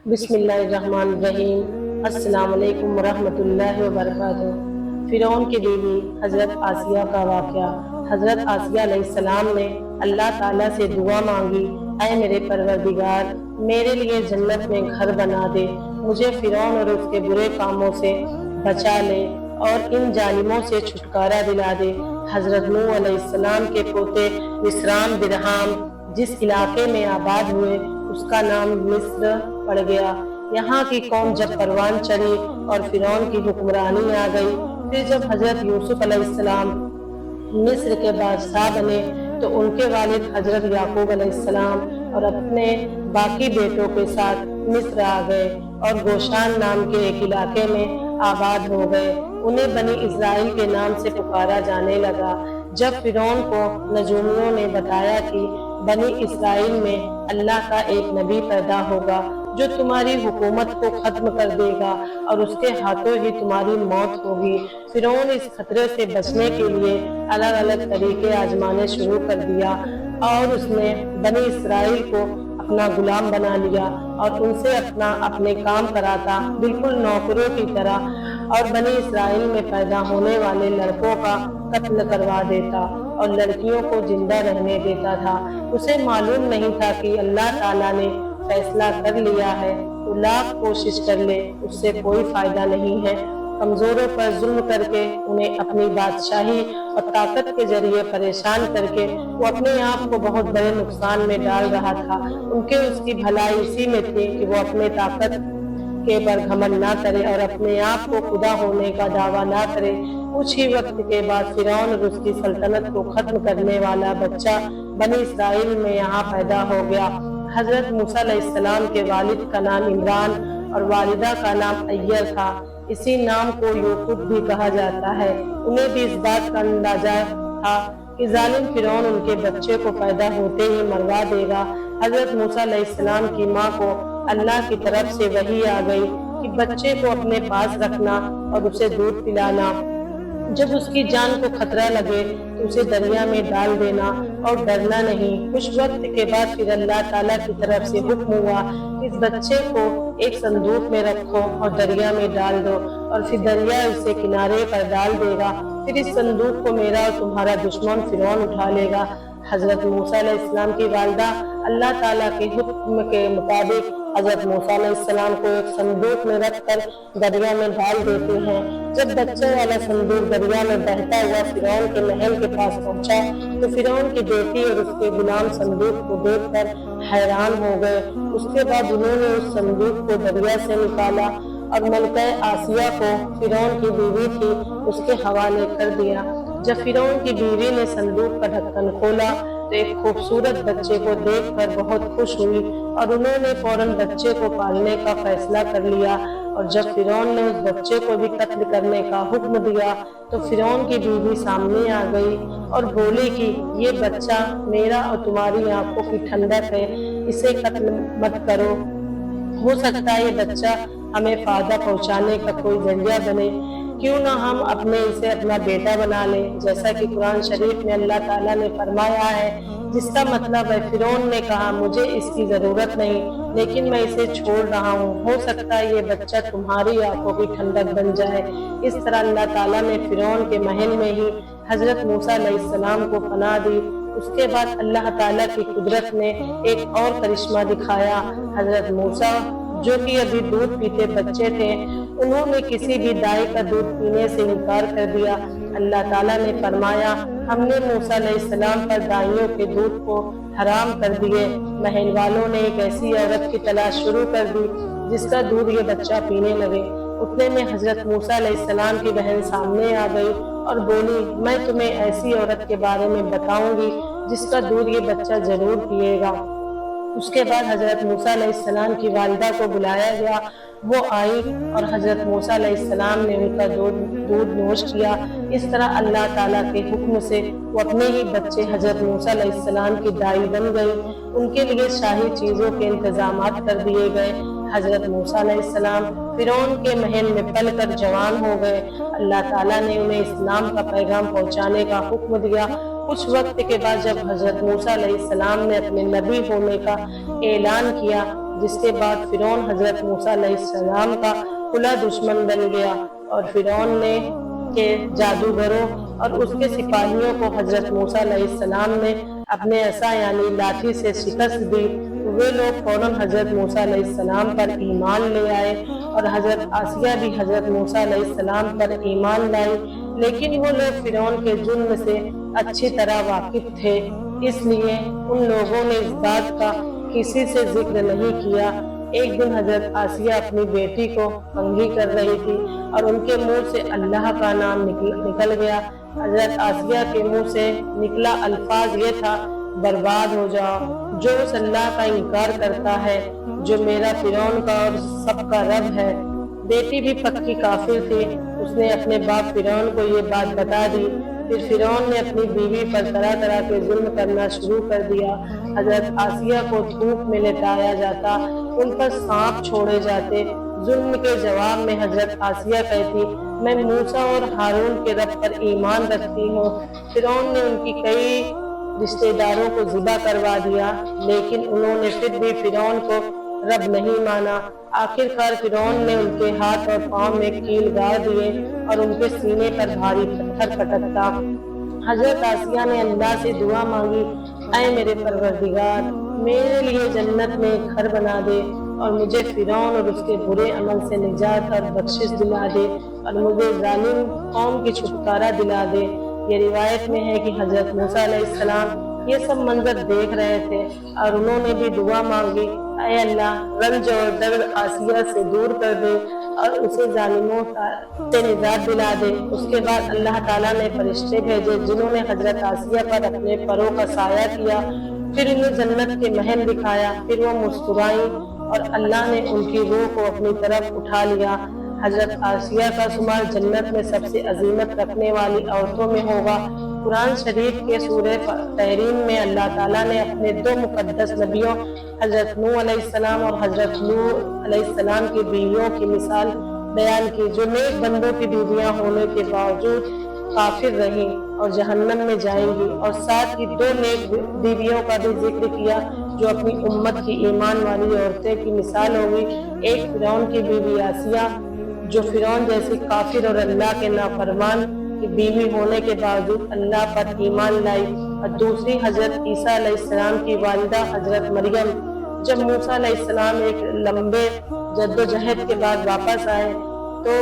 بسم اللہ الرحمن الرحیم۔ السلام علیکم ورحمۃ اللہ وبرکاتہ۔ فرعون کی بیوی حضرت آسیہ کا واقعہ۔ حضرت آسیہ علیہ السلام نے اللہ تعالیٰ سے دعا مانگی، اے میرے پروردگار، میرے لیے جنت میں گھر بنا دے، مجھے فرعون اور اس کے برے کاموں سے بچا لے اور ان ظالموں سے چھٹکارا دلا دے۔ حضرت نوح علیہ السلام کے پوتے مصران برہام جس علاقے میں آباد ہوئے اس کا نام مصر پڑ گیا۔ یہاں کی قوم جب پروان چڑھی اور فرعون کی حکمرانی آ گئی، پھر جب حضرت یوسف علیہ السلام مصر کے بادشاہ بنے تو ان کے والد حضرت یعقوب علیہ السلام اور اپنے باقی بیٹوں کے ساتھ مصر آ گئے اور گوشان نام کے ایک علاقے میں آباد ہو گئے۔ انہیں بنی اسرائیل کے نام سے پکارا جانے لگا۔ جب فرعون کو نجومیوں نے بتایا کہ بنی اسرائیل میں اللہ کا ایک نبی پیدا ہوگا جو تمہاری حکومت کو ختم کر دے گا اور اس کے ہاتھوں ہی تمہاری موت ہوگی، فرعون اس خطرے سے بچنے کے لیے الگ الگ طریقے آزمانے شروع کر دیا اور اس نے بنی اسرائیل کو اپنا غلام بنا لیا اور ان سے اپنے کام کراتا، بالکل نوکروں کی طرح، اور بنی اسرائیل میں پیدا ہونے والے لڑکوں کا قتل کروا دیتا اور لڑکیوں کو زندہ رہنے دیتا تھا۔ اسے معلوم نہیں تھا کہ اللہ تعالیٰ نے فیصلہ کر لیا ہے تو لاکھ کوشش کر لے اس سے کوئی فائدہ نہیں ہے۔ کمزوروں پر ظلم کر کے، انہیں اپنی بادشاہی اور طاقت کے ذریعے پریشان کر کے وہ اپنے آپ کو بہت بڑے نقصان میں ڈال رہا تھا۔ اس کی بھلائی اسی میں تھی کہ وہ اپنے طاقت کے پر گھمنڈ نہ کرے اور اپنے آپ کو خدا ہونے کا دعویٰ نہ کرے۔ کچھ ہی وقت کے بعد فرعون اور اس کی سلطنت کو ختم کرنے والا بچہ بنی اسرائیل میں یہاں پیدا ہو گیا۔ حضرت موسیٰ علیہ السلام کے والد کا نام عمران اور والدہ کا نام ایّر تھا۔ اسی نام کو یوقوت بھی کہا جاتا ہے۔ انہیں بھی اس بات کا اندازہ تھا کہ ظالم فرعون ان کے بچے کو پیدا ہوتے ہی مروا دے گا۔ حضرت موسیٰ علیہ السلام کی ماں کو اللہ کی طرف سے وحی آ گئی کہ بچے کو اپنے پاس رکھنا اور اسے دودھ پلانا، جب اس کی جان کو خطرہ لگے تو اسے دریا میں ڈال دینا اور ڈرنا نہیں۔ کچھ وقت کے بعد پھر اللہ تعالیٰ کی طرف سے حکم ہوا کہ اس بچے کو ایک صندوق میں رکھو اور دریا میں ڈال دو اور پھر دریا اسے کنارے پر ڈال دے گا، پھر اس صندوق کو میرا اور تمہارا دشمن فرعون اٹھا لے گا۔ حضرت موسیٰ علیہ السلام کی والدہ اللہ تعالیٰ کے حکم کے مطابق حضرت موسیٰ علیہ السلام کو ایک صندوق میں رکھ کر دریا میں ڈال دیتے ہیں۔ جب بچے والا صندوق دریا میں بہتا ہوا فرعون کے محل کے پاس پہنچا تو فرعون کی بیٹی اور اس کے غلام صندوق کو دیکھ کر حیران ہو گئے۔ اس کے بعد انہوں نے اس صندوق کو دریا سے نکالا اور ملکہ آسیہ کو فرعون کی بیوی تھی اس کے حوالے کر دیا۔ جب فرعون کی بیوی نے صندوق کا ڈھکن کھولا تو ایک خوبصورت بچے کو دیکھ کر بہت خوش ہوئی اور انہوں نے فوراً بچے کو پالنے کا فیصلہ کر لیا، اور جب فرعون نے اس بچے کو بھی قتل کرنے کا حکم دیا تو فرعون کی بیوی سامنے آ گئی اور بولی کہ یہ بچہ میرا اور تمہاری آنکھوں کی ٹھنڈک ہے، اسے قتل مت کرو، ہو سکتا ہے یہ بچہ ہمیں فائدہ پہنچانے کا کوئی ذریعہ بنے، کیوں نہ ہم اسے اپنا بیٹا بنا لیں، جیسا کہ قرآن شریف میں اللہ تعالیٰ نے فرمایا ہے، جس کا مطلب ہے فرعون نے کہا مجھے اس کی ضرورت نہیں لیکن میں اسے چھوڑ رہا ہوں، ہو سکتا ہے یہ بچہ تمہاری آنکھوں کی ٹھنڈک بن جائے۔ اس طرح اللہ تعالیٰ نے فرعون کے محل میں ہی حضرت موسیٰ علیہ السلام کو پناہ دی۔ اس کے بعد اللہ تعالیٰ کی قدرت نے ایک اور کرشمہ دکھایا۔ حضرت موسیٰ جو کہ ابھی دودھ پیتے بچے تھے، انہوں نے کسی بھی دائی کا دودھ پینے سے انکار کر دیا۔ اللہ تعالیٰ نے فرمایا ہم نے موسیٰ علیہ السلام پر دائیوں کے دودھ کو حرام کر دیے۔ محل والوں نے ایک ایسی عورت کی تلاش شروع کر دی جس کا دودھ یہ بچہ پینے لگے۔ اتنے میں حضرت موسیٰ علیہ السلام کی بہن سامنے آ گئی اور بولی میں تمہیں ایسی عورت کے بارے میں بتاؤں گی جس کا دودھ یہ بچہ ضرور پیے گا۔ اس کے بعد حضرت موسیٰ علیہ السلام کی والدہ کو بلایا گیا، وہ آئی اور حضرت موسیٰ علیہ السلام نے ان کا دودھ نوش کیا۔ اس طرح اللہ تعالیٰ کے حکم سے وہ اپنے ہی بچے حضرت موسیٰ علیہ السلام کی دائی بن گئی۔ ان کے لیے شاہی چیزوں کے انتظامات کر دیے گئے۔ حضرت موسیٰ علیہ السلام فرعون کے محل میں پل کر جوان ہو گئے۔ اللہ تعالیٰ نے انہیں اسلام کا پیغام پہنچانے کا حکم دیا۔ کچھ وقت کے بعد جب حضرت موسیٰ علیہ السلام نے اپنے نبی ہونے کا اعلان کیا، جس کے بعد فرعون حضرت موسیٰ علیہ السلام کا کھلا دشمن بن گیا اور فرعون نے کے جادوگروں اور اس کے سپاہیوں کو حضرت موسیٰ علیہ السلام نے اپنے عصا یعنی لاٹھی سے شکست دی۔ وہ لوگ فوراً حضرت موسیٰ علیہ السلام پر ایمان لے آئے اور حضرت آسیہ بھی حضرت موسیٰ علیہ السلام پر ایمان لائی، لیکن وہ لوگ فرعون کے جرم سے اچھی طرح واقف تھے، اس لیے ان لوگوں نے اس بات کا کسی سے ذکر نہیں کیا۔ ایک دن حضرت آسیہ اپنی بیٹی کو کنگھی کر رہی تھی اور ان کے منہ سے اللہ کا نام نکل گیا۔ حضرت آسیہ کے منہ سے نکلا الفاظ یہ تھا: برباد ہو جاؤ جو اس اللہ کا انکار کرتا ہے جو میرا فرعون کا اور سب کا رب ہے۔ بیٹی بھی پکی کافر تھی، اس نے اپنے باپ فرعون کو یہ بات بتا دی۔ پھر فرعون نے اپنی بیوی پر طرح طرح کے ظلم کرنا شروع کر دیا۔ حضرت آسیہ کو دھوپ میں لٹایا جاتا، ان پر سانپ چھوڑے جاتے۔ ظلم کے جواب میں حضرت آسیہ کہتی: میں موسیٰ اور ہارون کے رب پر ایمان رکھتی ہوں۔ فرعون نے ان کی کئی رشتہ داروں کو ذبح کروا دیا، لیکن انہوں نے پھر بھی فرعون کو رب نہیں مانا۔ آخرکار فرعون نے ان کے ہاتھ اور پاؤں میں کیل گاڑ دیے اور ان کے سینے پر بھاری پتھر پٹکتا۔ حضرت آسیہ نے اللہ سے دعا مانگی: اے میرے پروردگار، میرے لیے جنت میں ایک گھر بنا دے اور مجھے فرعون اور اس کے برے عمل سے نجات اور بخشش دلا دے اور مجھے ظالم قوم کی چھٹکارا دلا دے۔ یہ روایت میں ہے کہ حضرت موسیٰ علیہ السلام یہ سب منظر دیکھ رہے تھے اور انہوں نے بھی دعا مانگی: اے اللہ، رنج اور درد آسیہ سے دور کر دے اور اسے ظالموں سے نجات دلا دے۔ اس کے بعد اللہ تعالیٰ نے فرشتے بھیجے جنہوں نے حضرت آسیہ پر اپنے پروں کا سایہ کیا، پھر انہیں جنت کے محل دکھایا، پھر وہ مسکرائیں اور اللہ نے ان کی روح کو اپنی طرف اٹھا لیا۔ حضرت آسیہ کا شمار جنت میں سب سے عظمت رکھنے والی عورتوں میں ہوگا۔ قرآن شریف کے سورہ تحریم میں اللہ تعالیٰ نے اپنے دو مقدس نبیوں حضرت نوح علیہ السلام اور حضرت لوط علیہ السلام کی بیویوں کی مثال بیان کی، جو نیک بندوں کی بیویاں ہونے کے باوجود کافر رہیں اور جہنم میں جائیں گی، اور ساتھ ہی دو نیک بیویوں کا بھی ذکر کیا جو اپنی امت کی ایمان والی عورتیں کی مثال ہوگی۔ ایک فرعون کی بیوی آسیہ جو فرعون جیسی کافر اور اللہ کے نافرمان کی بیوی ہونے کے باوجود اللہ پر ایمان لائی، اور دوسری حضرت عیسیٰ علیہ السلام کی والدہ حضرت مریم۔ جب موسیٰ علیہ السلام ایک لمبے جدوجہد کے بعد واپس آئے تو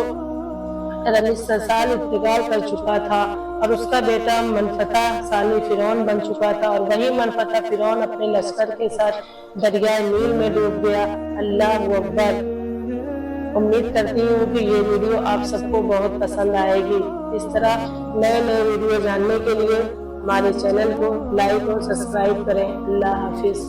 40 سال انتقال کر چکا تھا اور اس کا بیٹا منفتح ثانی فرعون بن چکا تھا، اور وہی منفتح فرعون اپنے لشکر کے ساتھ دریائے نیل میں ڈوب گیا۔ اللہ اکبر۔ امید کرتی ہوں کہ یہ ویڈیو آپ سب کو بہت پسند آئے گی۔ اس طرح نئے ویڈیو جاننے کے لیے ہمارے چینل کو لائک اور سبسکرائب کریں۔ اللہ حافظ۔